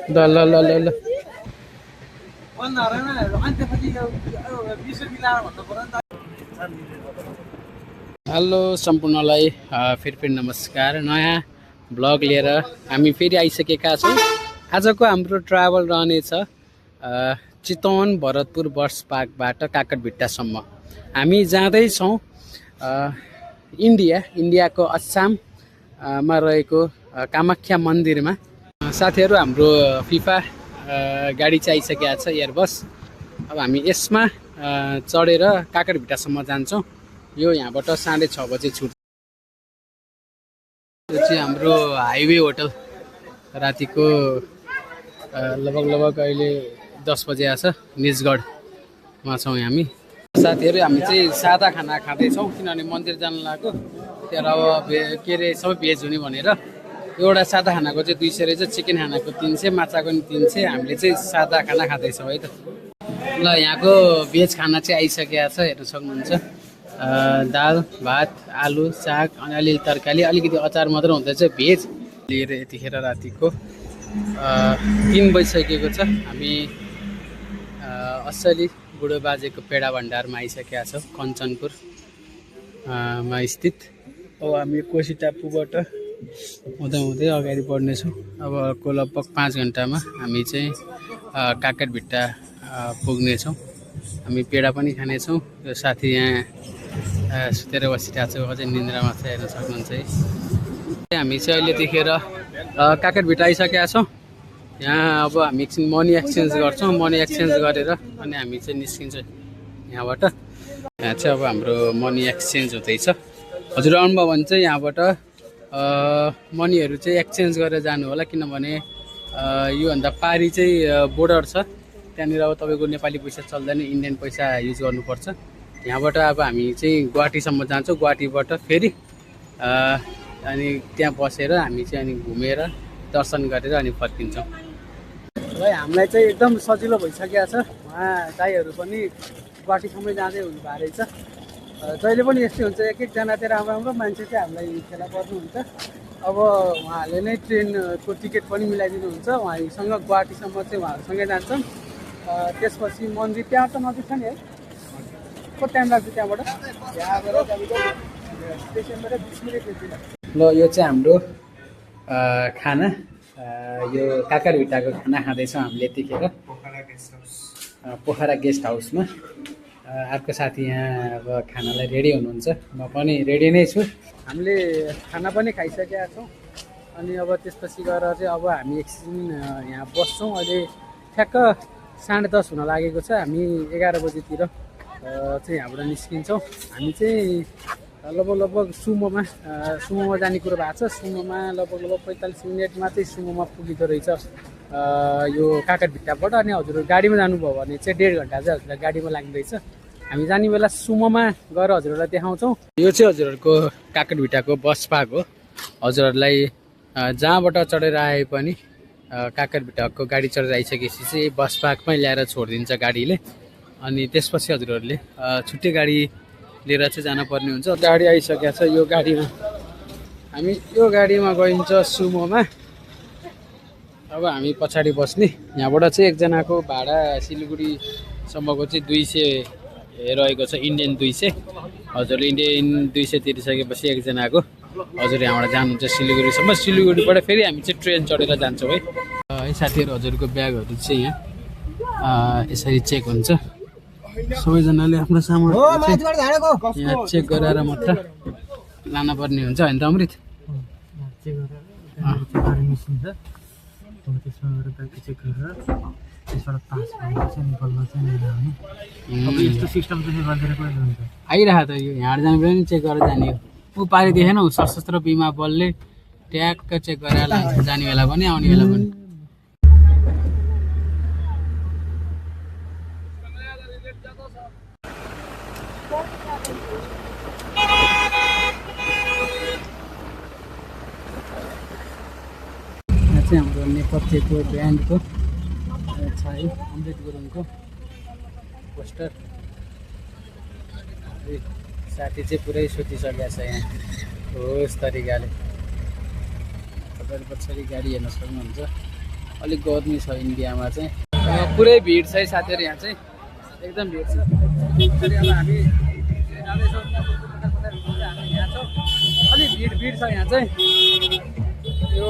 ल ल ल ल ल हेलो सम्पूर्णलाई फेरि नमस्कार। नयाँ ब्लग लिएर हामी फेरि आइसकेका छौँ। आजको हाम्रो ट्राभल रहनेछ चितवन भरतपुर बस पार्कबाट काकरभिट्टासम्म। हामी जाँदैछौँ इन्डियाको असममा रहेको कामाख्या मन्दिरमा। साथीहरू, हाम्रो फिफा गाडी चाहिँ आइसकेको छ, एयरबस। अब हामी यसमा चढेर काकरभिट्टासम्म जान्छौँ। यो यहाँबाट 6:30 बजे छुट्छ। यो चाहिँ हाम्रो हाइवे होटल। रातिको लगभग अहिले 10 बजे आछ। निजगढमा छौँ हामी। साथीहरू, हामी चाहिँ सादा खाना खाँदैछौँ किनभने मन्दिर जानु लाग्यो। त्यहाँ अब के अरे सबै भेज हुने भनेर। एउटा सादा खानाको चाहिँ 200 रहेछ, चिकन खानाको 300, माछाको नि 300। हामीले चाहिँ सादा खाना खाँदैछौँ है त। ल, यहाँको भेज खाना चाहिँ आइसकेको छ, हेर्न सक्नुहुन्छ। दाल भात आलु साग अनि अलिअलि तरकारी, अलिकति अचार मात्र हुँदैछ भेज लिएर। यतिखेर रातिको 3 बजिसकेको छ। हामी असली बुढो बाजेको पेडा भण्डारमा आइसकेका छौँ, कञ्चनपुरमा स्थित। अब हामी कोशी टापुबाट हुँदै अगाडि बढ्नेछौँ। अब लगभग 5 घन्टामा हामी चाहिँ काकरभिट्टा पुग्नेछौँ। हामी पेडा पनि खानेछौँ। यो साथी यहाँ सुतेर बसिरहेको छ, अझै निन्द्रामा छ, हेर्न सक्नुहुन्छ है। हामी चाहिँ अहिले देखेर काकरभिट्टा आइसकेका छौँ। यहाँ अब हामी एकछिन मनी एक्सचेन्ज गर्छौँ। मनी एक्सचेन्ज गरेर अनि हामी चाहिँ निस्किन्छौँ यहाँबाट। यहाँ चाहिँ अब हाम्रो मनी एक्सचेन्ज हुँदैछ। हजुर आउनुभयो भने चाहिँ यहाँबाट मनीहरू चाहिँ एक्सचेन्ज गरेर जानु होला, किनभने योभन्दा पारी चाहिँ बोर्डर छ। त्यहाँनिर अब तपाईँको नेपाली पैसा चल्दैन, इन्डियन पैसा युज गर्नुपर्छ। यहाँबाट अब हामी चाहिँ गुवाहाटीसम्म जान्छौँ। गुवाहाटीबाट फेरि अनि त्यहाँ बसेर हामी चाहिँ अनि घुमेर दर्शन गरेर अनि फर्किन्छौँ। ल, हामीलाई चाहिँ एकदम सजिलो भइसकेको छ। उहाँ दाइहरू पनि गुवाहाटीसम्मै जाँदै हुनुभएको रहेछ। जहिले पनि यस्तै हुन्छ, एक एकजना चाहिँ राम्रो मान्छे चाहिँ हामीलाई फेला पर्नुहुन्छ। अब उहाँहरूले नै ट्रेनको टिकट पनि मिलाइदिनुहुन्छ। उहाँसँग गुवाहाटीसम्म चाहिँ उहाँहरूसँगै जान्छौँ। त्यसपछि मन्दिर त्यहाँ त नजिक छ नि है। कति टाइम लाग्छ त्यहाँबाट? ल, यो चाहिँ हाम्रो खाना, यो काकरभिट्टाको खाना खाँदैछौँ हामीले यतिखेर पोखरा गेस्ट हाउसमा। अर्को साथी यहाँ अब खानालाई रेडी हुनुहुन्छ, म पनि रेडी नै छु। हामीले खाना पनि खाइसकेका छौँ। अनि अब त्यसपछि गएर चाहिँ अब हामी एकछिन यहाँ बस्छौँ। अहिले ठ्याक्क 10:30 हुन लागेको छ। हामी 11 बजीतिर चाहिँ यहाँबाट निस्किन्छौँ। हामी चाहिँ लगभग सुमोमा जाने कुरो भएको छ। सुमोमा लगभग 45 मिनटमा चाहिँ सुमोमा पुगिँदो रहेछ यो काकरभिट्टाबाट। अनि हजुर गाडीमा जानुभयो भने चाहिँ 1.5 घन्टा चाहिँ हजुरलाई गाडीमा लाग्दैछ। हामी जाने बेला सुमोमा गएर हजुरहरूलाई देखाउँछौँ। यो चाहिँ हजुरहरूको काकरभिट्टाको बस पार्क हो। हजुरहरूलाई जहाँबाट चढेर आए पनि काकरभिट्टाको गाडी चढेर आइसकेपछि चाहिँ बस पार्कमै ल्याएर छोडिदिन्छ गाडीले। अनि त्यसपछि हजुरहरूले छुट्टै गाडी लिएर चाहिँ जानुपर्ने हुन्छ। गाडी आइसकेको छ। यो गाडीमा हामी गइन्छ सुमोमा। अब हामी पछाडि बस्ने। यहाँबाट चाहिँ एकजनाको भाडा सिलगढीसम्मको चाहिँ 200 रहेको छ, इन्डियन 200। हजुरले इन्डियन 200 तिरिसकेपछि एकजनाको हजुर यहाँबाट जानुहुन्छ सिलगढीसम्म। सिलगढीबाट फेरि हामी चाहिँ ट्रेन चढेर जान्छौँ है। साथीहरू, हजुरको ब्यागहरू चाहिँ यहाँ यसरी चेक हुन्छ। सबैजनाले आफ्नो सामान यहाँ चेक गरेर मात्र लान पर्ने हुन्छ होइन त अमृत? आइरह त यो यहाँ जाने बेला नि चेक गरेर जाने हो। ऊ पारि देखेन ऊ सशस्त्र बिमा बलले ट्याक्क चेक गरेर लान्छ, जाने बेला पनि आउने बेला पनि। चाहिँ हाम्रो नेपथ्यको ब्यान्डको छ है, अमृत गुरुङको पोस्टर। साथी चाहिँ पुरै सुतिसकेको छ यहाँ होस् तरिकाले। तपाईँहरू पछाडि गाडी हेर्न सक्नुहुन्छ। अलिक गर्मी छ इन्डियामा चाहिँ पुरै भिड छ है साथीहरू यहाँ चाहिँ एकदम भिड छ अनि अब हामी जाँदैछौँ हामी यहाँ छौँ अलिक भिड छ यहाँ चाहिँ यो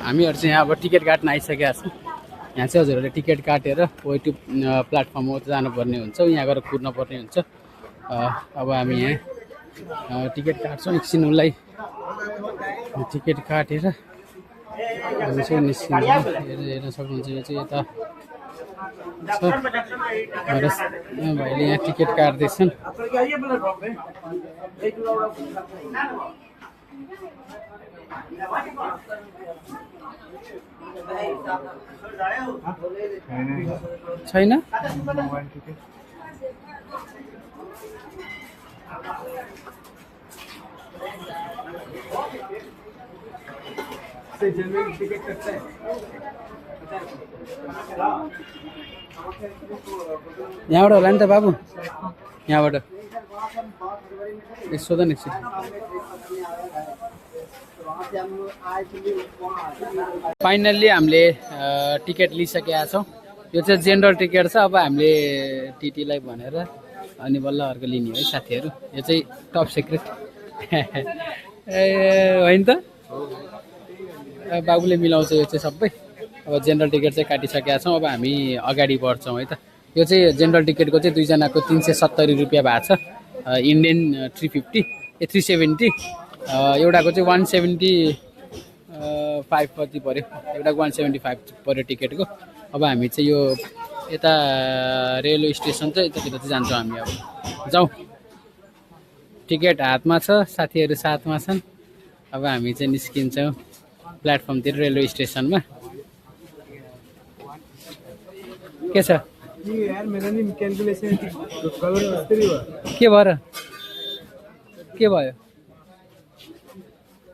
हामीहरू चाहिँ यहाँ अब टिकट काट्न आइसकेका छौँ यहाँ चाहिँ हजुरहरूले टिकट काटेर वे टु प्लेटफर्ममा जानुपर्ने हुन्छ यहाँ गएर कुर्नुपर्ने हुन्छ अब हामी यहाँ टिकट काट्छौँ एकछिन उसलाई टिकट काटेर हामी चाहिँ निस्किन्छ हेर्न सक्नुहुन्छ यो चाहिँ यता छ भाइले यहाँ टिकट काट्दैछन् छैन यहाँबाट होला नि त बाबु यहाँबाट सोध न एकछिन फाइनल्ली हामीले टिकट लिइसकेका छौँ यो चाहिँ जेनरल टिकट छ अब हामीले टिटीलाई भनेर अनि बल्ल अर्को लिने है साथीहरू यो चाहिँ टप सिक्रेट ए होइन त बाबुले मिलाउँछ यो चाहिँ सबै अब जेनरल टिकट चाहिँ काटिसकेका छौँ अब हामी अगाडि बढ्छौँ है त यो चाहिँ जेनरल टिकटको चाहिँ दुईजनाको 370 रुपियाँ भएको छ इन्डियन 370 एउटाको चाहिँ 175 कति पऱ्यो एउटाको 175 पऱ्यो टिकटको अब हामी चाहिँ यो यता रेलवे स्टेसन चाहिँ यतातिर चाहिँ जान्छौँ हामी अब जाउँ टिकट हातमा छ साथीहरू साथमा छन् अब हामी चाहिँ निस्किन्छौँ प्लेटफर्मतिर रेलवे स्टेसनमा के छ के भएर के भयो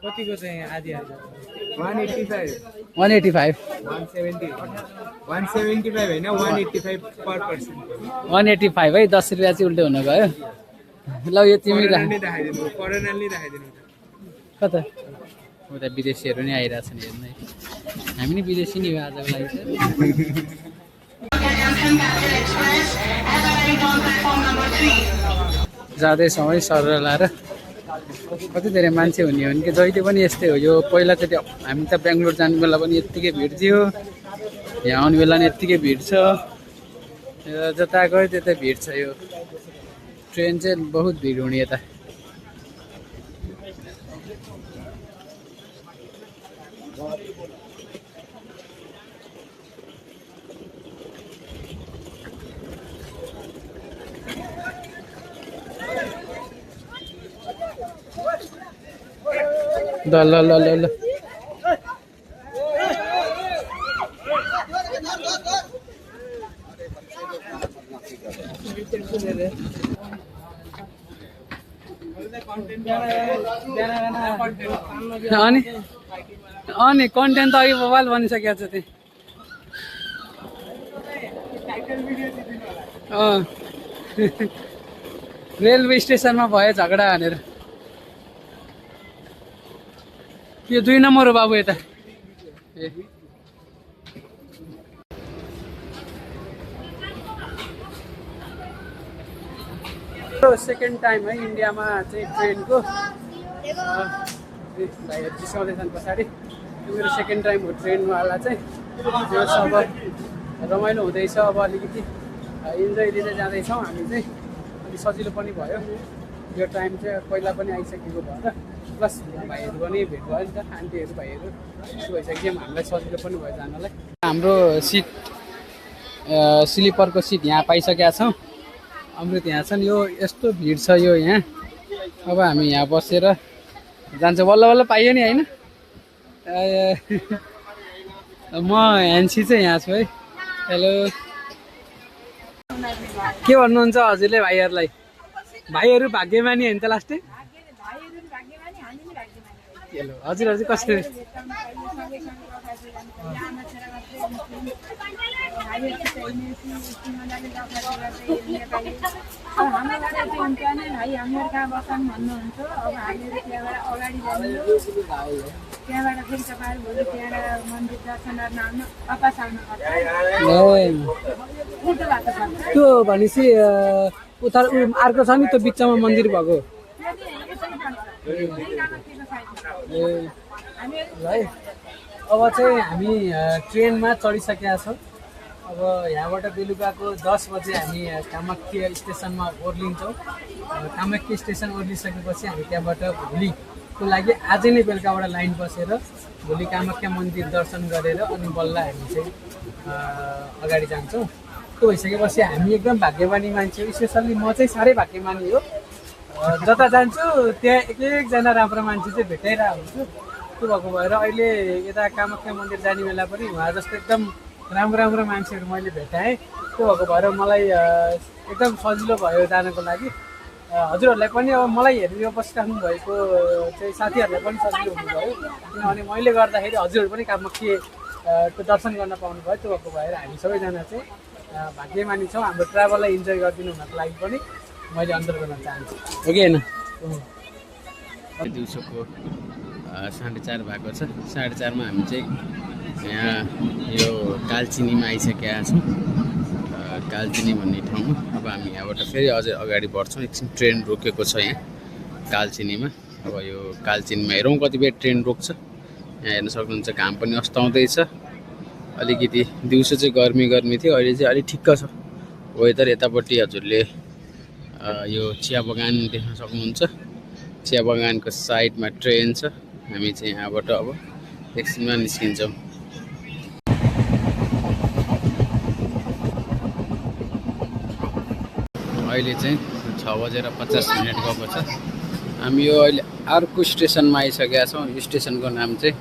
कतिको चाहिँ आधी 185 होइन 185 पर पर्सन 185 है 10 रुपियाँ चाहिँ उल्टो हुन गयो ल यो तिमी राखिदिनु कता उता विदेशीहरू नि आइरहेछन् हेर्नु है हामी नि विदेशी नि हो आजको लागि जाँदैछौँ है सरलाएर कति धेरै मान्छे हुने हो कि जहिले पनि यस्तै हो यो पहिलाचोटि हामी त बेङ्गलोर जाने बेला पनि यत्तिकै भिड थियो यहाँ आउने बेला पनि यत्तिकै भिड छ जता गयो त्यतै भिड छ यो ट्रेन चाहिँ बहुत भिड हुने यता ल ल ल ल ल अनि कन्टेन्ट त अघि मोबाइल बनिसकेको छ त्यही रेलवे स्टेसनमा भयो झगडा भनेर यो 2 नम्बर हो बाबु यता सेकेन्ड टाइम है इन्डियामा चाहिँ ट्रेनको भाइहरू जिस्काउँदैछन् पछाडि यो मेरो सेकेन्ड टाइम हो ट्रेनवाला चाहिँ यो अब रमाइलो हुँदैछ अब अलिकति इन्जोय लिँदै जाँदैछौँ हामी चाहिँ अलिक सजिलो पनि भयो यो टाइम चाहिँ पहिला पनि आइसकेको भएर प्लस भाइहरू पनि भेट भयो नि त आन्टीहरू भाइहरू भइसक्यो हामीलाई सजिलो पनि भयो जानलाई हाम्रो सिट स्लिपरको सिट यहाँ पाइसकेका छौँ अमृत यहाँ छन् यो यस्तो भिड छ यो यहाँ अब हामी यहाँ बसेर जान्छ बल्ल बल्ल पाइयो नि होइन म ह्यान्सी चाहिँ यहाँ छु है हेलो के भन्नुहुन्छ हजुरले भाइहरूलाई भाइहरू भाग्यमानी होइन त लास्टै हेलो हजुरहरू चाहिँ कसरी आमा छोरा मात्रै हामीहरू चाहिँ मजाले दखलाले नेपाली अब हाम्रोबाट चाहिँ हुन्छ नि भाइ हामीहरू कहाँ बस्छन् भन्नुहुन्छ अब हामीहरू त्यहाँबाट अगाडि जाने त्यहाँबाट फेरि तपाईँहरू भोलि त्यहाँबाट मन्दिर दर्शन गर्न आउनु वापस आउनुपर्छ उल्टो बाटो पर्छ त्यो भनेपछि उता अर्को छ नि त्यो बिचमा मन्दिर भएको है। अब चाहिँ हामी ट्रेनमा चढिसकेका छौँ। अब यहाँबाट बेलुकाको 10 बजे हामी कामाख्या स्टेसनमा ओर्लिन्छौँ। कामाख्या स्टेसन ओर्लिसकेपछि हामी त्यहाँबाट भोलिको लागि आजै नै बेलुकाबाट लाइन बसेर भोलि कामाख्या मन्दिर दर्शन गरेर अनि बल्ल हामी चाहिँ अगाडि जान्छौँ। त्यो भइसकेपछि हामी एकदम भाग्यमानी मान्छे हो। स्पेसल्ली म चाहिँ साह्रै भाग्यमानी हो। जता जान्छु त्यहाँ एकजना राम्रो मान्छे चाहिँ भेटाइरहेको हुन्छु। त्यो भएको भएर अहिले यता कामाख्या मन्दिर जाने बेला पनि उहाँ जस्तो एकदम राम्रो मान्छेहरू मैले भेटाएँ। त्यो भएको भएर मलाई एकदम सजिलो भयो जानको लागि। हजुरहरूलाई पनि अब मलाई हेरेर बसिराख्नु भएको चाहिँ साथीहरूलाई पनि सजिलो हुनुभयो, किनभने मैले गर्दाखेरि हजुरहरू पनि कामाख्या त्यो दर्शन गर्न पाउनुभयो। त्यो भएको भएर हामी सबैजना चाहिँ भाग्यमानी छौँ। हाम्रो ट्राभललाई इन्जोय गरिदिनु हुनको लागि पनि मैले अनुरोध गर्न चाहन्छु, हो कि होइन? दिउँसोको 4:30 भएको छ। 4:30मा हामी चाहिँ यहाँ यो कालचिनीमा आइसकेका छौँ। कालचिनी भन्ने ठाउँमा अब हामी यहाँबाट फेरि अझै अगाडि बढ्छौँ। एकछिन ट्रेन रोकेको छ यहाँ कालचिनीमा। अब यो कालचिनीमा हेरौँ कति बेर ट्रेन रोक्छ। यहाँ हेर्न सक्नुहुन्छ घाम पनि अस्ताउँदैछ। अलिकति दिउँसो चाहिँ गर्मी थियो, अहिले चाहिँ अलिक ठिक्क छ वेदर। यतापट्टि हजुरले यो चिया बगान देख्न सक्नुहुन्छ। चिया बगानको साइडमा ट्रेन छ। हामी चाहिँ यहाँबाट अब एकछिनमा निस्किन्छौँ। अहिले चाहिँ 6:50 गएको छ। हामी यो अहिले अर्को स्टेसनमा आइसकेका छौँ। यो स्टेसनको नाम चाहिँ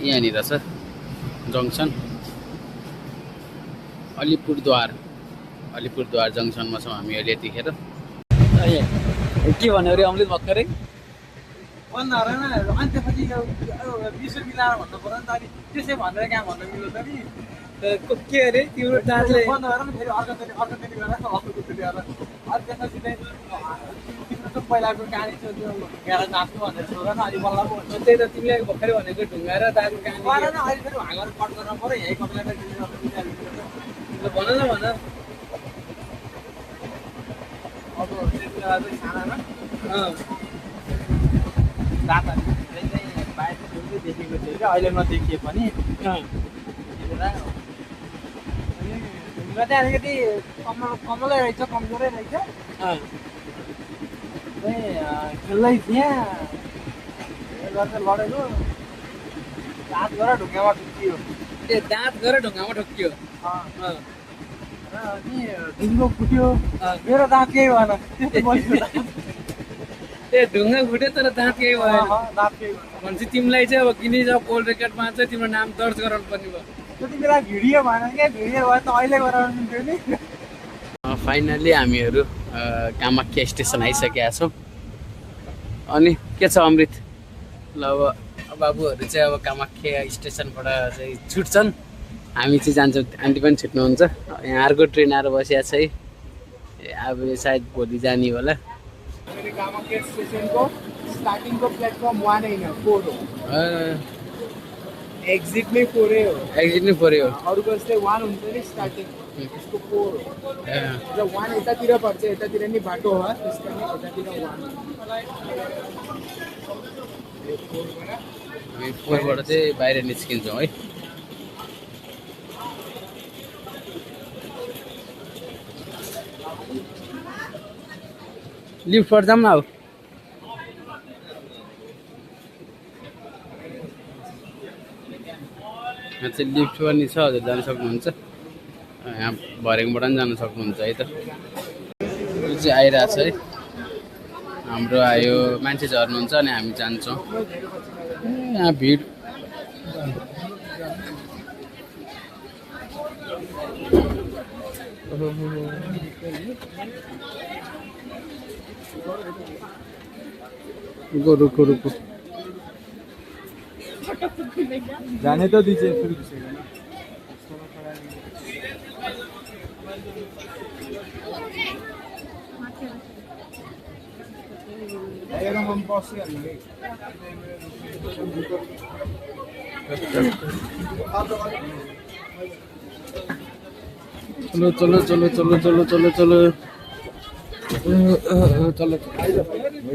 यहाँनिर छ, जङ्सन अलिपुरद्वार जङ्सनमा छौँ हामी अहिले यतिखेर। के भन्यो अरे अमृत भर्खरै भन्नु अनि त्यसपछि 20 मिलाएर भन्नु पर्यो नि त। अनि त्यसै भनेर कहाँ भन्नु मिल्यो त नि। के अरे तिम्रो दाजुले बन्द गरेर फेरि अर्कोचोटि गरेर अनि त्यसपछि चाहिँ तिम्रो पहिलाको कहानी थियो त्यो ढुङ्गाएर नाच्नु भनेर सोध न। अनि बल्ल त्यही त तिमीले भर्खरै भनेको ढुङ्गा र दाजु कहानी गरेर अहिले फेरि भागेर कट गर्न पऱ्यो। यहीँ कपडामा भन न भन। अब त्यतिबेला चाहिँ खानामा दाताहरू चाहिँ बाहिर चाहिँ देखेको थियो क्या, अहिले नदेखिए पनि। ढुङ्गा चाहिँ अलिकति कमलै रहेछ, कमजोरै रहेछ। खेल्दै थिएँ गरेर लडेको दाँत गरेर ढुङ्गामा ठुक्कियो। ए दाँत गरेर ढुङ्गामा ठोक्कियो। अनि ढुङ्गो फुट्यो, मेरो दाँत केही भएन। ए ढुङ्गा फुट्यो तर दाँत केही भएन। दाँत केही भएन भनेपछि तिमीलाई चाहिँ अब गिनिज अफ वर्ल्ड रेकर्डमा चाहिँ तिम्रो नाम दर्ज गराउनु पर्ने भयो। त्यति बेला भिडियो भएन क्या, भिडियो भयो त अहिले गराउनु हुन्थ्यो नि। फाइनल्ली हामीहरू कामाख्या स्टेसन आइसकेका छौँ। अनि के छ अमृत? ल अब बाबुहरू चाहिँ अब कामाख्या स्टेसनबाट चाहिँ छुट्छन्, हामी चाहिँ जान्छौँ। आन्टी पनि छुट्नुहुन्छ। यहाँ अर्को ट्रेन आएर बसिया छ है। अब सायद भोलि जाने होला। कामाख्या स्टेसनको स्टार्टिङको प्लेटफर्म 1 होइन 4 हो। एक्जिट नै 4 हो। एक्जिट नै पऱ्यो। अरूको जस्तै 1 हुन्छ नि स्टार्टिङ, यसको 4 हो। र 1 यतातिर पर्छ, यतातिर नि बाटो हो, त्यसको नि यतातिर 1 हामी 4बाट चाहिँ बाहिर निस्किन्छौँ है। लिफ्टबाट जाऊँ न। अब यहाँ चाहिँ लिफ्ट पनि छ, हजुर जान सक्नुहुन्छ। यहाँ भरेङबाट पनि जान सक्नुहुन्छ है त। यो चाहिँ आइरहेछ है, हाम्रो आयो। मान्छे झर्नुहुन्छ अनि हामी जान्छौँ। यहाँ भिड रुको। जाने तो दीजिए फिर घुसेगा ना। हम पहुंच गए। चलो चलो चलो चलो चलो चलो चलो चलो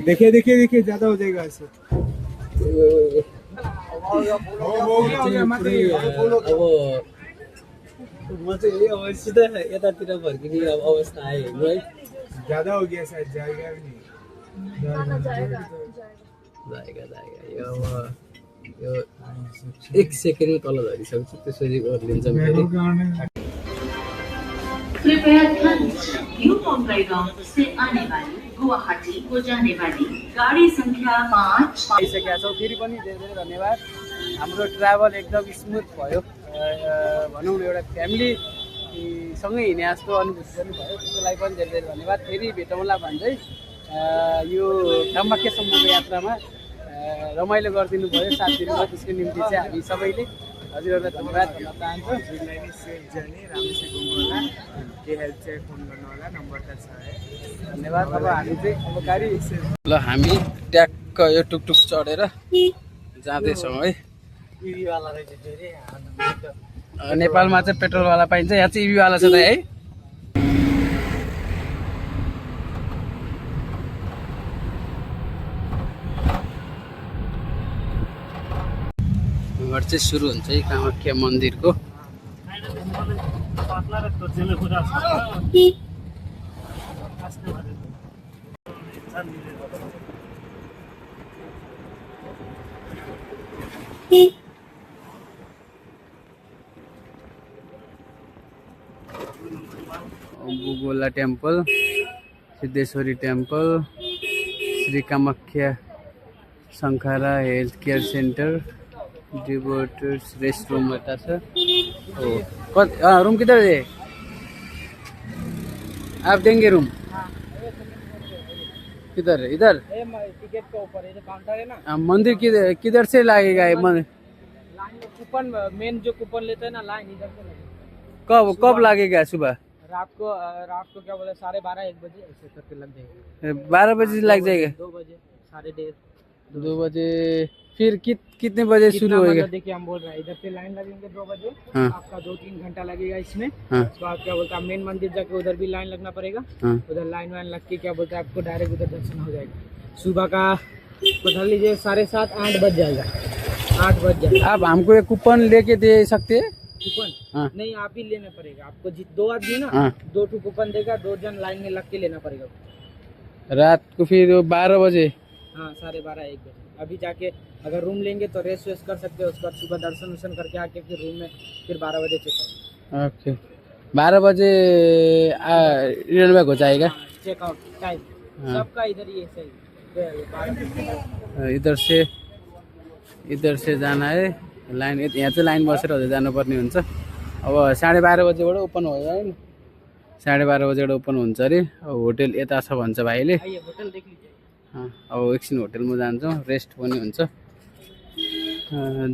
देखिए देखिए देखिए ज्यादा हो जाएगा ऐसे। अब म चाहिँ अब सिधै यतातिर फर्किने अब अवस्था आयो हेर्नु है। ज्यादा हो गया शायद, जाएगा भी नहीं। जाएगा जाएगा यो अब यो 1 सेकेन्डमा तल झरिसक्छ त्यसरी लिन्छौँ फेरि। कृपया ध्यान दीजिए, न्यू मुंबईगांव से आने वाली गुवाहाटी को जाने वाली गाड़ी संख्या 5 आइसकेका छौँ। फेरि पनि धेरै धेरै धन्यवाद। हाम्रो ट्राभल एकदम स्मुथ भयो। भनौँ न एउटा फ्यामिली सँगै हिँडे जस्तो अनुभूति पनि भयो, त्यसको लागि पनि धेरै धेरै धन्यवाद। फेरि भेटौँला भन्दै यो कामाख्यासम्मको यात्रामा रमाइलो गरिदिनु भयो, साथ दिनुभयो, त्यसको निम्ति चाहिँ हामी सबैले हजुरहरूलाई धन्यवाद भन्न चाहन्छु। धन्यवाद। अब हामी चाहिँ अब गाडी ल हामी ट्याक्क यो टुकटुक चढेर जाँदैछौँ है। नेपालमा चाहिँ पेट्रोलवाला पाइन्छ, यहाँ चाहिँ इभीवाला छ त है। घर चाहिँ सुरु हुन्छ है कामाख्या मन्दिरको। Bugola temple, Siddheshwari temple, Shri Kamakhya Shankhara health care centre, devotees rest room बता छ। रूम किधर है? आप देंगे रूम? किधर है? इधर टिकट के ऊपर ये जो काउंटर है ना, मंदिर किधर से लगेगा ये लाइन कूपन, मेन जो कूपन लेते हैं ना, लाइन इधर से लगेगा। कब लगेगा? सुबह रात को क्या बोले 12:30 1 बजे ऐसे करके लग जाएगा। 12 बजे लग जाएगा? 2 बजे 1:30 2 बजे। फिर कितने बजे शुरू होएगा? देखिए हम बोल रहे हैं इधर से लाइन लगेंगे 2 बजे। हाँ। आपका 2-3 घंटा लगेगा इसमें। हाँ। उसके बाद क्या बोलते हैं मेन मंदिर जाके उधर भी लाइन लगना पड़ेगा। हाँ। उधर लाइन वाइन लग के क्या बोलते हैं आपको डायरेक्ट उधर दर्शन हो जाएगा। सुबह का बता लीजिए 7:30 8 बज जाएगा। 8 बज जाएगा। आप हमको एक कूपन लेके दे सकते हैं? कूपन हाँ। नहीं, आप ही लेना पड़ेगा आपको। 2 आदमी ना, हाँ। 2 कूपन देगा, 2 जन लाइन में लग के लेना पड़ेगा। रात को फिर 12 बजे? हाँ 12:30 1 बजे। अभी जाके अगर रूम लेंगे तो रेस्ट वेस्ट कर सकते हो। उसके बाद सुबह दर्शन वर्शन करके आके फिर रूम में फिर 12 बजे चेकआउट। ओके 12 बजे रिटर्न बैक हो जाएगा। चेकआउट टाइम हाँ। सबका इधर ही ऐसा ही 12 इधर से जाना है। लाइन यहाँ चाहिँ लाइन बसेर हजुर जानुपर्ने हुन्छ। अब 12:30 बजेबाट ओपन हो होइन? 12:30 बजेबाट ओपन हुन्छ अरे। अब होटेल यता छ भन्छ भाइले। आइए होटल देख लीजिए। अब एकछिन होटेलमा जान्छौँ, रेस्ट पनि हुन्छ।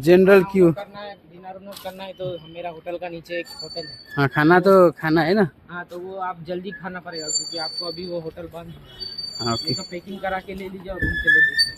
जेनरल क्यू करना है, डिनर उनर करना है तो मेरा होटल का नीचे एक होटल है। हाँ खाना तो खाना है ना? हाँ तो वो आप जल्दी खाना पड़ेगा क्योंकि आपको अभी वो होटल बंद है। हाँ ओके। तो पैकिंग करा के ले लीजिए और रूम के ले लीजिए।